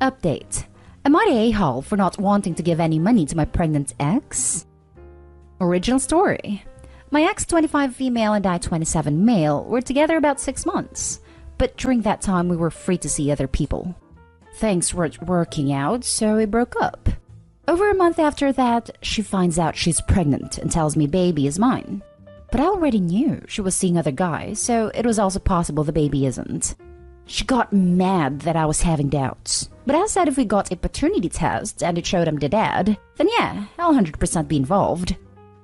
Update. Am I the a-hole for not wanting to give any money to my pregnant ex? Original story. My ex, 25 female and I, 27 male, were together about 6 months. But during that time we were free to see other people. Things weren't working out, so we broke up. Over a month after that, she finds out she's pregnant and tells me baby is mine. But I already knew she was seeing other guys, so it was also possible the baby isn't. She got mad that I was having doubts. But I said if we got a paternity test and it showed I'm the dad, then yeah, I'll 100% be involved.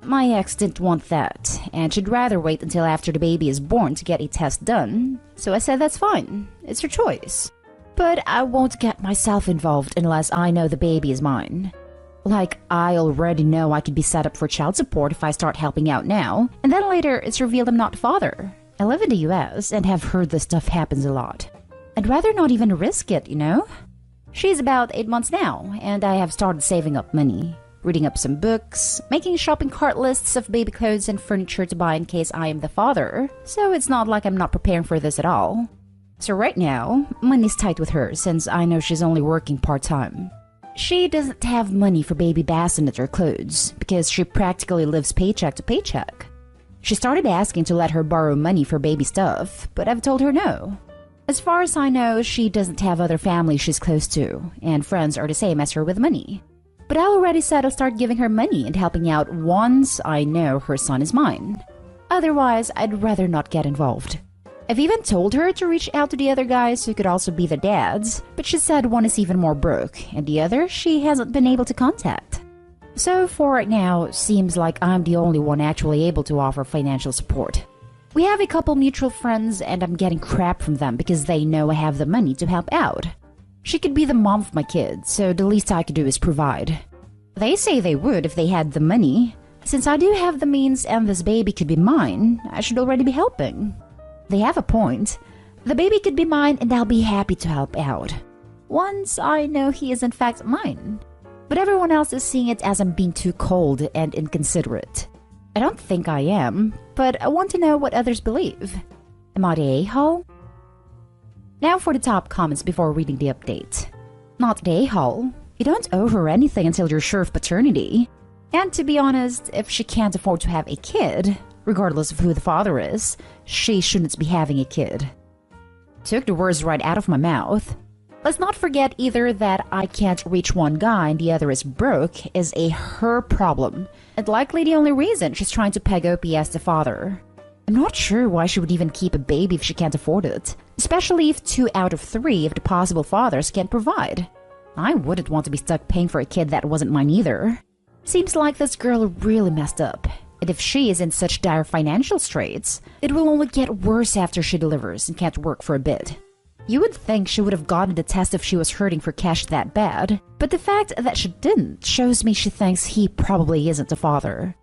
My ex didn't want that, and she'd rather wait until after the baby is born to get a test done. So I said that's fine, it's her choice. But I won't get myself involved unless I know the baby is mine. Like, I already know I could be set up for child support if I start helping out now, and then later it's revealed I'm not the father. I live in the US and have heard this stuff happens a lot. I'd rather not even risk it, you know? She's about 8 months now, and I have started saving up money. Reading up some books, making shopping cart lists of baby clothes and furniture to buy in case I am the father, so it's not like I'm not preparing for this at all. So right now, money's tight with her since I know she's only working part-time. She doesn't have money for baby bassinet or clothes because she practically lives paycheck to paycheck. She started asking to let her borrow money for baby stuff, but I've told her no. As far as I know, she doesn't have other family she's close to, and friends are the same as her with money. But I already said I'll start giving her money and helping out once I know her son is mine. Otherwise, I'd rather not get involved. I've even told her to reach out to the other guys who could also be the dads, but she said one is even more broke, and the other she hasn't been able to contact. So for right now, seems like I'm the only one actually able to offer financial support. We have a couple mutual friends and I'm getting crap from them because they know I have the money to help out. She could be the mom of my kids, so the least I could do is provide. They say they would if they had the money. Since I do have the means and this baby could be mine, I should already be helping. They have a point. The baby could be mine and I'll be happy to help out. Once I know he is in fact mine. But everyone else is seeing it as I'm being too cold and inconsiderate. I don't think I am, but I want to know what others believe. Am I the a-hole? Now for the top comments before reading the update. Not the a-hole. You don't owe her anything until you're sure of paternity. And to be honest, if she can't afford to have a kid, regardless of who the father is, she shouldn't be having a kid. Took the words right out of my mouth. Let's not forget either that I can't reach one guy and the other is broke is a her problem, and likely the only reason she's trying to peg OP as the father. I'm not sure why she would even keep a baby if she can't afford it, especially if 2 out of 3 of the possible fathers can't provide. I wouldn't want to be stuck paying for a kid that wasn't mine either. Seems like this girl really messed up, and if she is in such dire financial straits, it will only get worse after she delivers and can't work for a bit. You would think she would have gotten the test if she was hurting for cash that bad, but the fact that she didn't shows me she thinks he probably isn't the father.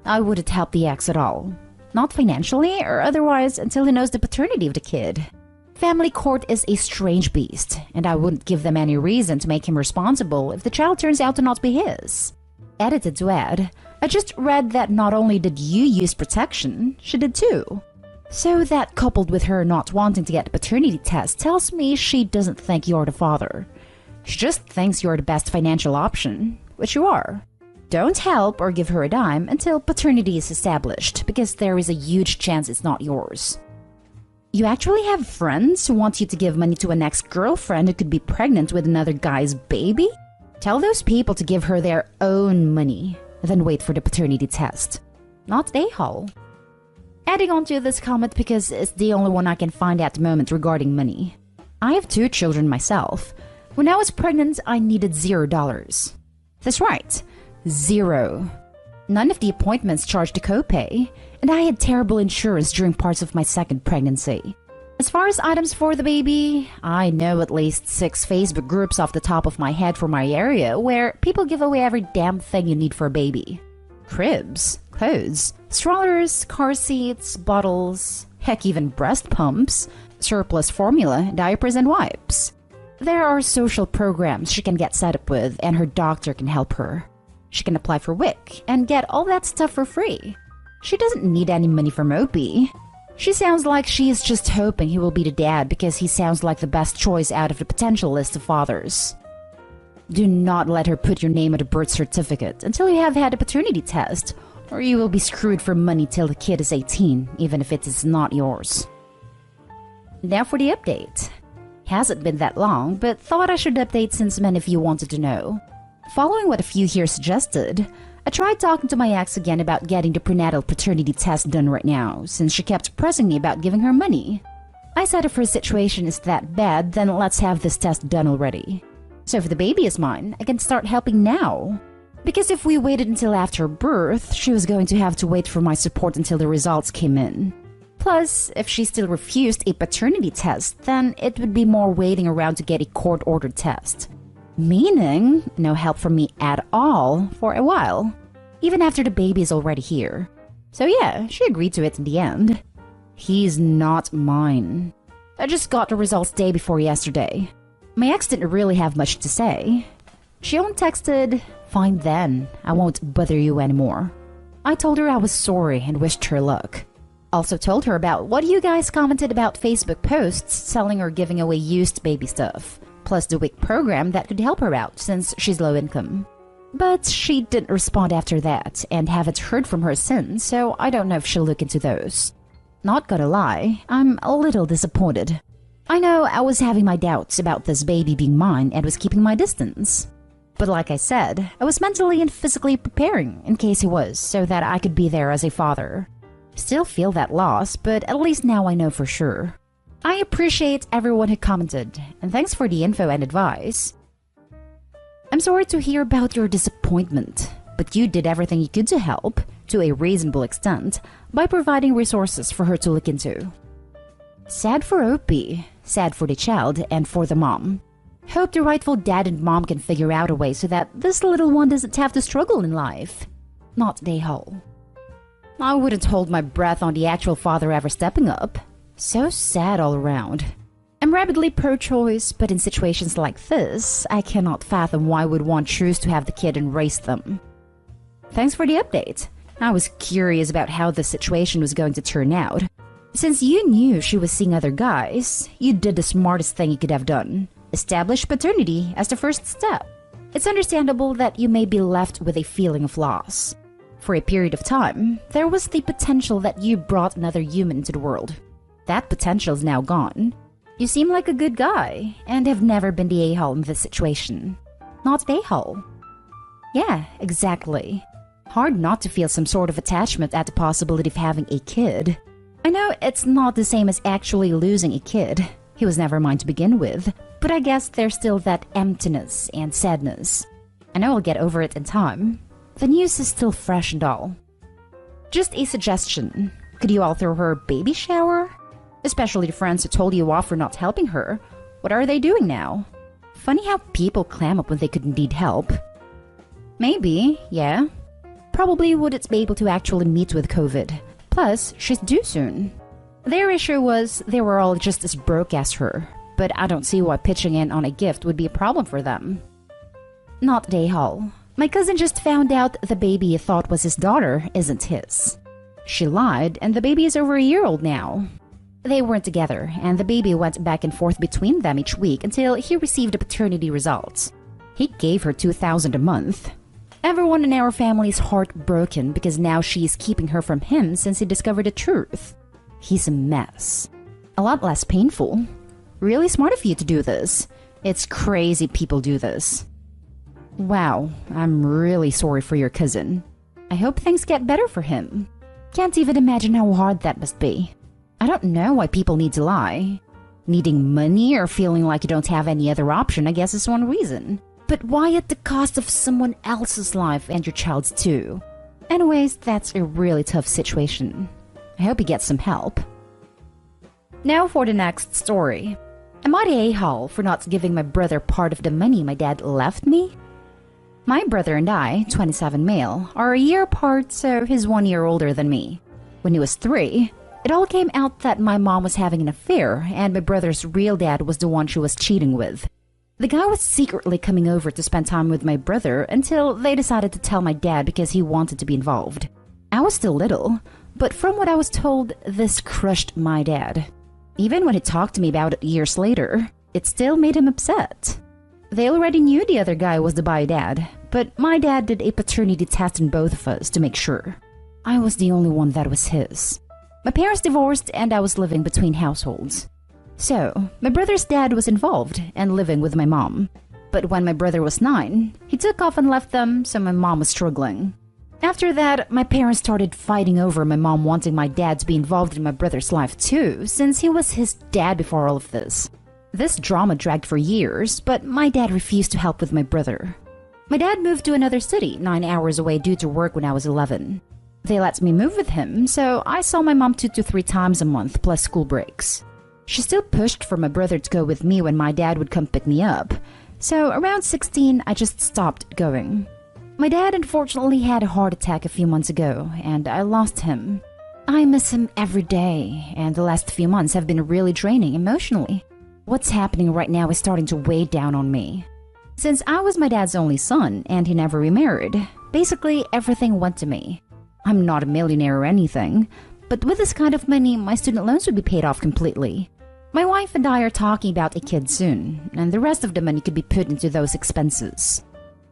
I wouldn't help the ex at all. Not financially or otherwise until he knows the paternity of the kid. Family court is a strange beast, and I wouldn't give them any reason to make him responsible if the child turns out to not be his. Edited to add, I just read that not only did you use protection, she did too. So that coupled with her not wanting to get the paternity test tells me she doesn't think you're the father. She just thinks you're the best financial option, which you are. Don't help or give her a dime until paternity is established, because there is a huge chance it's not yours. You actually have friends who want you to give money to an ex-girlfriend who could be pregnant with another guy's baby? Tell those people to give her their own money, then wait for the paternity test. Not the a-hole. Adding on to this comment because it's the only one I can find at the moment regarding money. I have 2 children myself. When I was pregnant, I needed $0. That's right, 0. None of the appointments charged a copay, and I had terrible insurance during parts of my second pregnancy. As far as items for the baby, I know at least 6 Facebook groups off the top of my head for my area where people give away every damn thing you need for a baby. Cribs, clothes, strollers, car seats, bottles, heck even breast pumps, surplus formula, diapers and wipes. There are social programs she can get set up with and her doctor can help her. She can apply for WIC and get all that stuff for free. She doesn't need any money from Opie. She sounds like she is just hoping he will be the dad because he sounds like the best choice out of the potential list of fathers. Do not let her put your name on a birth certificate until you have had a paternity test, or you will be screwed for money till the kid is 18, even if it is not yours. Now for the update. Hasn't been that long, but thought I should update since many of you wanted to know. Following what a few here suggested, I tried talking to my ex again about getting the prenatal paternity test done right now, since she kept pressing me about giving her money. I said if her situation is that bad, then let's have this test done already. So if the baby is mine, I can start helping now. Because if we waited until after birth, she was going to have to wait for my support until the results came in. Plus, if she still refused a paternity test, then it would be more waiting around to get a court-ordered test. Meaning, no help from me at all for a while, even after the baby is already here. So yeah, she agreed to it in the end. He's not mine. I just got the results day before yesterday. My ex didn't really have much to say. She only texted, "Fine then, I won't bother you anymore." I told her I was sorry and wished her luck. Also told her about what you guys commented about Facebook posts selling or giving away used baby stuff, plus the WIC program that could help her out since she's low income. But she didn't respond after that and haven't heard from her since, so I don't know if she'll look into those. Not gonna lie, I'm a little disappointed. I know I was having my doubts about this baby being mine and was keeping my distance. But like I said, I was mentally and physically preparing in case he was, so that I could be there as a father. Still feel that loss, but at least now I know for sure. I appreciate everyone who commented, and thanks for the info and advice. I'm sorry to hear about your disappointment, but you did everything you could to help, to a reasonable extent, by providing resources for her to look into. Sad for Opie, sad for the child, and for the mom. Hope the rightful dad and mom can figure out a way so that this little one doesn't have to struggle in life. Not they whole. I wouldn't hold my breath on the actual father ever stepping up. So sad all around. I'm rabidly pro-choice, but in situations like this, I cannot fathom why would one choose to have the kid and raise them. Thanks for the update. I was curious about how the situation was going to turn out. Since you knew she was seeing other guys, you did the smartest thing you could have done. Establish paternity as the first step. It's understandable that you may be left with a feeling of loss. For a period of time, there was the potential that you brought another human into the world. That potential is now gone. You seem like a good guy, and have never been the a-hole in this situation. Not the a-hole. Yeah, exactly. Hard not to feel some sort of attachment at the possibility of having a kid. I know it's not the same as actually losing a kid. He was never mine to begin with, but I guess there's still that emptiness and sadness. I know I'll get over it in time. The news is still fresh and all. Just a suggestion. Could you all throw her a baby shower? Especially the friends who told you off for not helping her. What are they doing now? Funny how people clam up when they could need help. Maybe, yeah. Probably wouldn't be able to actually meet with COVID. Plus, she's due soon. Their issue was they were all just as broke as her, but I don't see why pitching in on a gift would be a problem for them. Not day hall. My cousin just found out the baby he thought was his daughter isn't his. She lied, and the baby is over a year old now. They weren't together, and the baby went back and forth between them each week until he received the paternity results. He gave her $2,000 a month. Everyone in our family is heartbroken because now she is keeping her from him since he discovered the truth. He's a mess. A lot less painful. Really smart of you to do this. It's crazy people do this. Wow, I'm really sorry for your cousin. I hope things get better for him. Can't even imagine how hard that must be. I don't know why people need to lie. Needing money or feeling like you don't have any other option, I guess, is one reason. But why at the cost of someone else's life and your child's too? Anyways, that's a really tough situation. I hope he gets some help. Now for the next story. Am I the a-hole for not giving my brother part of the money my dad left me? My brother and I, 27 male, are a year apart, so he's 1 year older than me. When he was 3, it all came out that my mom was having an affair and my brother's real dad was the one she was cheating with. The guy was secretly coming over to spend time with my brother until they decided to tell my dad because he wanted to be involved. I was still little, but from what I was told, this crushed my dad. Even when he talked to me about it years later, it still made him upset. They already knew the other guy was the bio dad, but my dad did a paternity test on both of us to make sure. I was the only one that was his. My parents divorced and I was living between households. So, my brother's dad was involved and living with my mom. But when my brother was 9, he took off and left them, so my mom was struggling. After that, my parents started fighting over my mom wanting my dad to be involved in my brother's life too, since he was his dad before all of this. This drama dragged for years, but my dad refused to help with my brother. My dad moved to another city 9 hours away due to work when I was 11. They let me move with him, so I saw my mom 2 to 3 times a month plus school breaks. She still pushed for my brother to go with me when my dad would come pick me up. So around 16, I just stopped going. My dad unfortunately had a heart attack a few months ago, and I lost him. I miss him every day, and the last few months have been really draining emotionally. What's happening right now is starting to weigh down on me. Since I was my dad's only son, and he never remarried, basically everything went to me. I'm not a millionaire or anything, but with this kind of money, my student loans would be paid off completely. My wife and I are talking about a kid soon, and the rest of the money could be put into those expenses.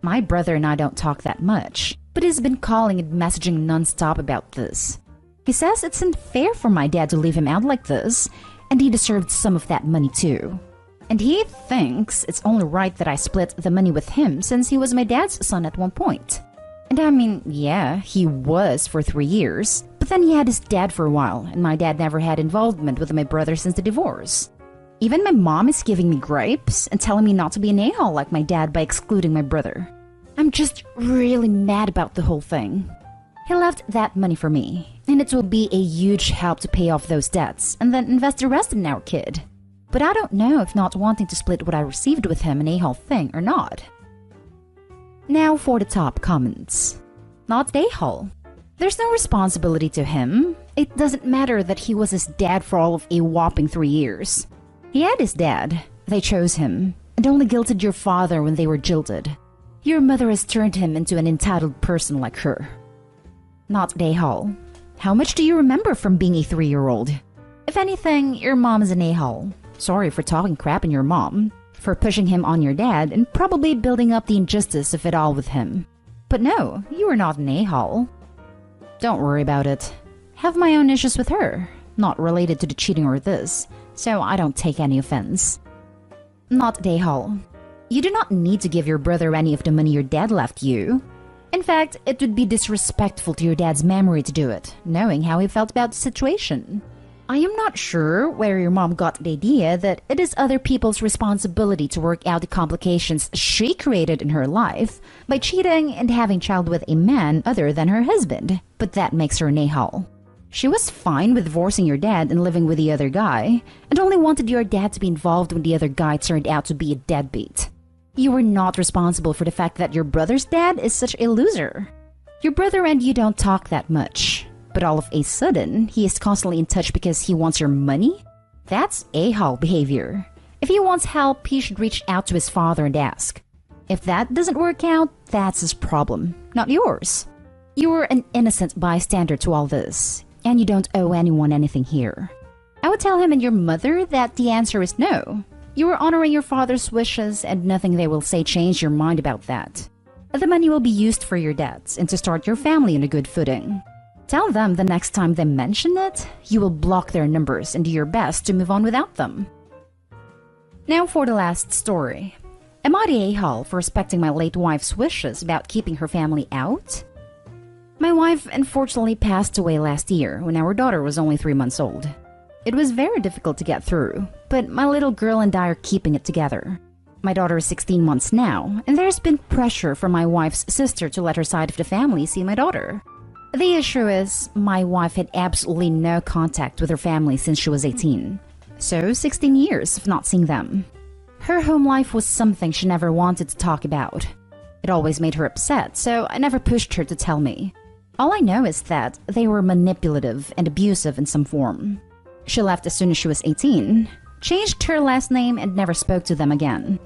My brother and I don't talk that much, but he's been calling and messaging non-stop about this. He says it's unfair for my dad to leave him out like this, and he deserved some of that money too. And he thinks it's only right that I split the money with him since he was my dad's son at one point. And I mean, yeah, he was for 3 years, but then he had his dad for a while, and my dad never had involvement with my brother since the divorce. Even my mom is giving me gripes and telling me not to be an a-hole like my dad by excluding my brother. I'm just really mad about the whole thing. He left that money for me, and it will be a huge help to pay off those debts and then invest the rest in our kid. But I don't know if not wanting to split what I received with him an a-hole thing or not. Now for the top comments. Not a-hole. There's no responsibility to him. It doesn't matter that he was his dad for all of a whopping 3 years. He had his dad. They chose him, and only guilted your father when they were jilted. Your mother has turned him into an entitled person like her. Not a-hole. How much do you remember from being a 3-year-old? If anything, your mom is an a-hole. Sorry for talking crap on your mom, for pushing him on your dad, and probably building up the injustice of it all with him. But no, you are not an a-hole. Don't worry about it. Have my own issues with her, not related to the cheating or this, so I don't take any offense. Not a-hole. You do not need to give your brother any of the money your dad left you. In fact, it would be disrespectful to your dad's memory to do it, knowing how he felt about the situation. I am not sure where your mom got the idea that it is other people's responsibility to work out the complications she created in her life by cheating and having child with a man other than her husband, but that makes her an a-hole. She was fine with divorcing your dad and living with the other guy, and only wanted your dad to be involved when the other guy turned out to be a deadbeat. You were not responsible for the fact that your brother's dad is such a loser. Your brother and you don't talk that much, but all of a sudden, he is constantly in touch because he wants your money? That's a-hole behavior. If he wants help, he should reach out to his father and ask. If that doesn't work out, that's his problem, not yours. You were an innocent bystander to all this, and you don't owe anyone anything here. I would tell him and your mother that the answer is no. You are honoring your father's wishes, and nothing they will say changed your mind about that. The money will be used for your debts and to start your family on a good footing. Tell them the next time they mention it, you will block their numbers and do your best to move on without them. Now for the last story. Am I the a-hole for respecting my late wife's wishes about keeping her family out? My wife unfortunately passed away last year when our daughter was only 3 months old. It was very difficult to get through, but my little girl and I are keeping it together. My daughter is 16 months now, and there's been pressure from my wife's sister to let her side of the family see my daughter. The issue is, my wife had absolutely no contact with her family since she was 18. So 16 years of not seeing them. Her home life was something she never wanted to talk about. It always made her upset, so I never pushed her to tell me. All I know is that they were manipulative and abusive in some form. She left as soon as she was 18, changed her last name, and never spoke to them again.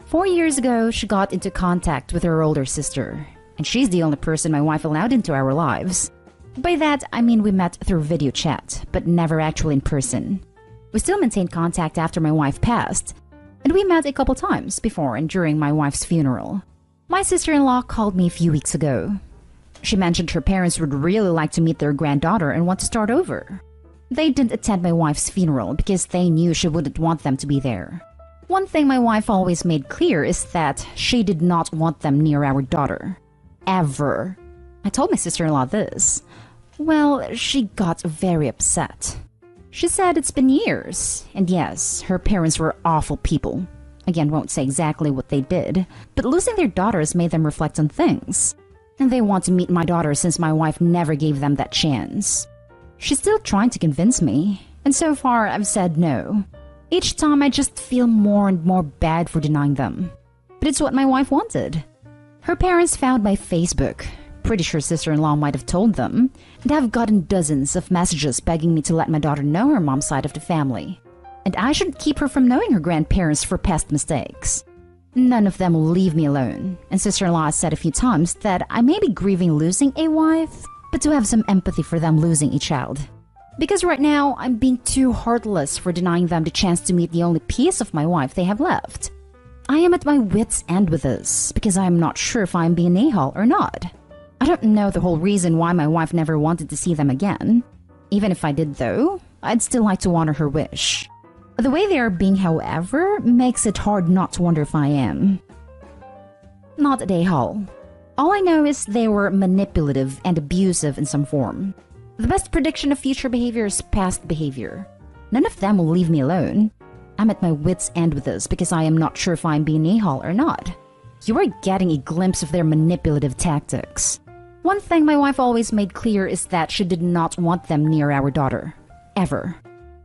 4 years ago, she got into contact with her older sister, and she's the only person my wife allowed into our lives. By that, I mean we met through video chat, but never actually in person. We still maintained contact after my wife passed, And we met a couple times before and during my wife's funeral. My sister-in-law called me a few weeks ago. She mentioned her parents would really like to meet their granddaughter and want to start over. They didn't attend my wife's funeral because they knew she wouldn't want them to be there. One thing my wife always made clear is that she did not want them near our daughter. Ever. I told my sister-in-law this. Well, she got very upset. She said it's been years, and yes, her parents were awful people. Again, won't say exactly what they did, but losing their daughters made them reflect on things. And they want to meet my daughter since my wife never gave them that chance. She's still trying to convince me, and so far I've said no. Each time I just feel more and more bad for denying them. But it's what my wife wanted. Her parents found my Facebook. Pretty sure sister-in-law might have told them, and I've gotten dozens of messages begging me to let my daughter know her mom's side of the family. And I should keep her from knowing her grandparents for past mistakes. None of them will leave me alone, and sister-in-law has said a few times that I may be grieving losing a wife, but to have some empathy for them losing a child. Because right now, I'm being too heartless for denying them the chance to meet the only piece of my wife they have left. I am at my wit's end with this, because I am not sure if I am being an a-hole or not. I don't know the whole reason why my wife never wanted to see them again. Even if I did though, I'd still like to honor her wish. The way they are being, however, makes it hard not to wonder if I am. Not an a-hole. All I know is they were manipulative and abusive in some form. The best prediction of future behavior is past behavior. None of them will leave me alone. I'm at my wit's end with this because I am not sure if I'm being an a-hole or not. You are getting a glimpse of their manipulative tactics. One thing my wife always made clear is that she did not want them near our daughter. Ever.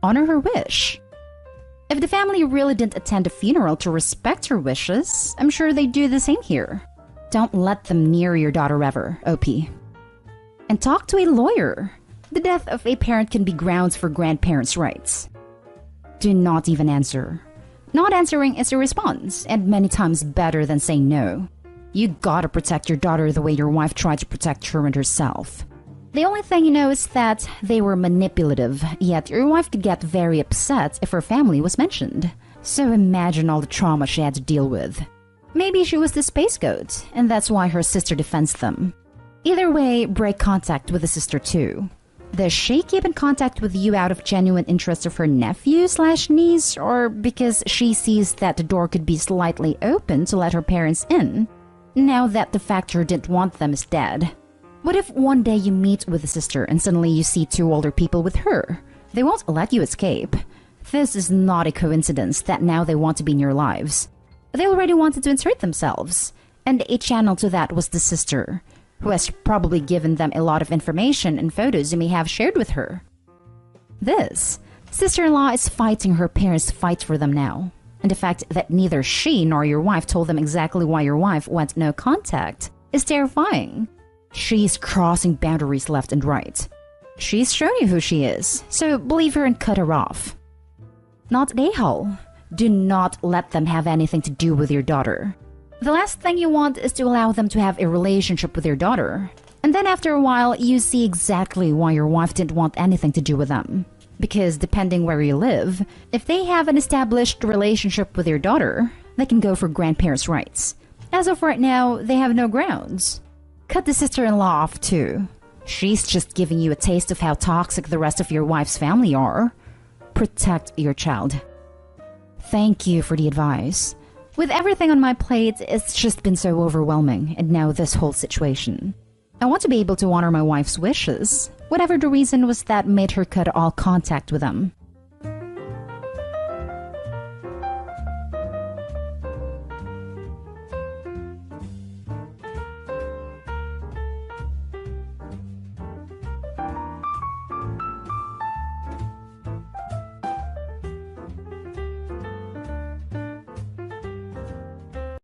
Honor her wish. If the family really didn't attend a funeral to respect her wishes, I'm sure they'd do the same here. Don't let them near your daughter ever, OP. And talk to a lawyer. The death of a parent can be grounds for grandparents' rights. Do not even answer. Not answering is a response, and many times better than saying no. You gotta protect your daughter the way your wife tried to protect her and herself. The only thing you know is that they were manipulative, yet your wife could get very upset if her family was mentioned. So imagine all the trauma she had to deal with. Maybe she was the scapegoat, and that's why her sister defends them. Either way, break contact with the sister too. Does she keep in contact with you out of genuine interest of her nephew/niece, or because she sees that the door could be slightly open to let her parents in, now that the factor didn't want them is dead? What if one day you meet with the sister and suddenly you see two older people with her? They won't let you escape. This is not a coincidence that now they want to be in your lives. They already wanted to insert themselves, and a channel to that was the sister, who has probably given them a lot of information and photos you may have shared with her. This sister-in-law is fighting her parents' fight for them now, and the fact that neither she nor your wife told them exactly why your wife went no contact is terrifying. She's crossing boundaries left and right. She's shown you who she is, so believe her and cut her off. Not an a-hole. Do not let them have anything to do with your daughter. The last thing you want is to allow them to have a relationship with your daughter. And then after a while, you see exactly why your wife didn't want anything to do with them. Because depending where you live, if they have an established relationship with your daughter, they can go for grandparents' rights. As of right now, they have no grounds. Cut the sister-in-law off too. She's just giving you a taste of how toxic the rest of your wife's family are. Protect your child. Thank you for the advice. With everything on my plate, it's just been so overwhelming, and now this whole situation. I want to be able to honor my wife's wishes, whatever the reason was that made her cut all contact with them.